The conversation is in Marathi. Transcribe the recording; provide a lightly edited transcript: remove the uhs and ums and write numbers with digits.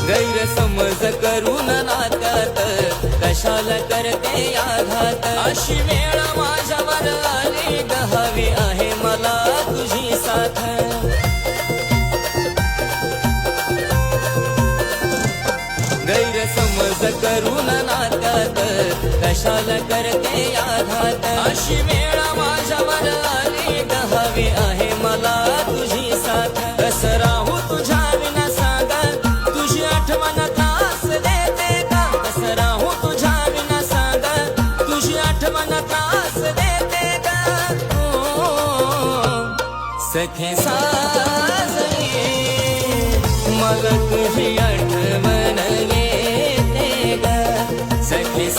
गैरसमज करून नात्यात कशाला करते आघात। अशी वेळ माझ्यावर आली ग, हवी आहे मला तुझी साथ। गैरसमज करून नात्यात कशाला करते आघात। अशी वेळ माझ्यावर आली ग, हवी आहे मला तुझी साथ। कसं राहू तुझ्या विना सांगा, तुझी आठवण त्रास देते का? कसं राहू तुझ्या विना सांगा, तुझी आठवण त्रास देते का? सखे साजरी मला तुझी आठवण येते ग, सखे